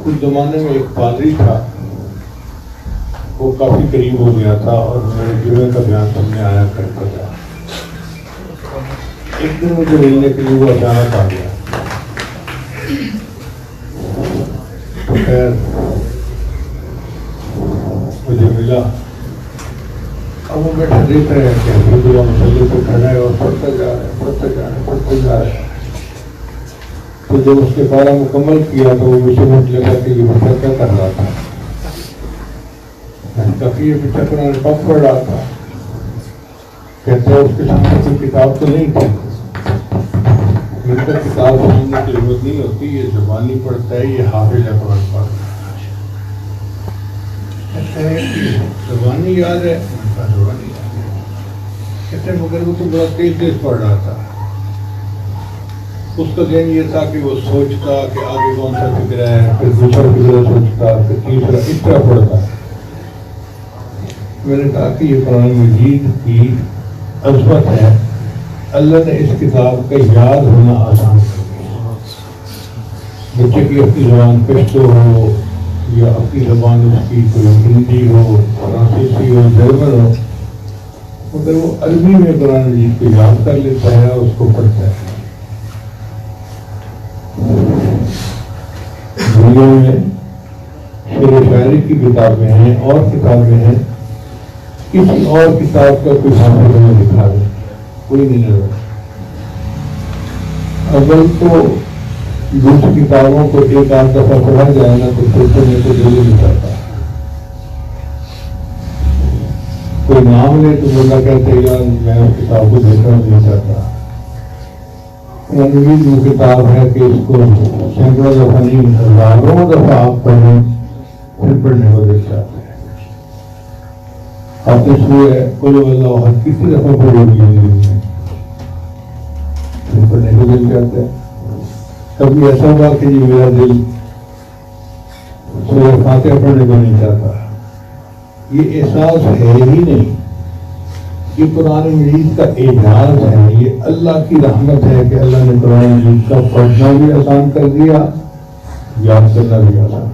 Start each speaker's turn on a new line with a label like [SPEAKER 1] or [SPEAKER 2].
[SPEAKER 1] اس زمانے میں ایک پادری تھا، وہ کافی قریب ہو گیا تھا اور میرے جمعے کا بیان سامنے آیا کرتا تھا۔ ایک دن مجھے ملنے کے لیے وہ اچانک آ گیا، تو خیر مجھے ملا۔ اب وہ بیٹھا دیکھ رہے ہیں کہ حبیب اللہ مسلح پہ کھڑا ہے اور پڑھتا جا رہا ہے، پڑھتا جا رہا ہے، پڑھتا جا رہا ہے۔ تو جب اس نے پارا مکمل کیا تو وہ مجھے مجھ لگا کہ یہ بچہ کیا کر رہا تھا۔ میں نے کہا کہ یہ بچہ قرآن پاک پڑھ رہا تھا۔ کہتا ہے اس کے سامنے کوئی کتاب تو نہیں تھی۔ میں نے کہا کتاب سننے کی ضرورت نہیں ہوتی، یہ زبانی پڑھتا ہے، یہ حافظ ہے قرآن پاک۔ کہتا ہے زبانی یاد ہے؟ میں نے کہا زبانی یاد ہے۔ کہتے ہیں مگر وہ تو بڑا تیز تیز پڑھ رہا تھا۔ اس کا ذہن یہ تھا کہ وہ سوچتا کہ آگے کون سا فکر ہے، پھر دوسرا فکر سوچتا، پھر تیسرا، اس طرح پڑھتا۔ میں نے کہا کہ یہ قرآن مجید کی عظمت ہے، اللہ نے اس کتاب کا یاد ہونا آسان کر دیا۔ بچے کی اپنی زبان پشتو ہو یا اپنی زبان اس کی کوئی ہندی ہو، فرانسیسی ہو، جرمن ہو، مگر وہ عربی میں قرآن مجید کو یاد کر لیتا ہے اور اس کو پڑھتا ہے۔ دنیا میں شعر و شاعری کی کتابیں ہیں اور کتابیں ہیں، کسی اور کتاب کا کوئی حافظ ہمیں دکھا دے، کوئی نہیں نظر۔ اول تو دوسری کتابوں کو ایک آدھ دفعہ پڑھا جائے نا تو سوچنے کو دل نہیں کرتا۔ کوئی نام لے تو بندہ کہتے ہیں یار میں اس کتاب کو دیکھنا نہیں چاہتا۔ مجید وہ کتاب ہے کہ اس کو سینکڑوں دفعہ نہیں ہزاروں دفعہ آپ پڑھیں پھر پڑھنے کو دل چاہتے ہیں۔ آپ نے سورہ قل هو اللہ احد کتنی دفعہ پڑھی ہوئی زندگی میں، پھر پڑھنے کو دل چاہتے ہیں۔ کبھی ایسا ہوا کہ جی میرا دل سورہ فاتحہ پڑھنے کو نہیں چاہتا، یہ احساس ہے ہی نہیں۔ یہ قرآن مجید کا اعجاز ہے، یہ اللہ کی رحمت ہے کہ اللہ نے قرآن مجید کا پڑھنا بھی آسان کر دیا، یاد کرنا بھی آسان۔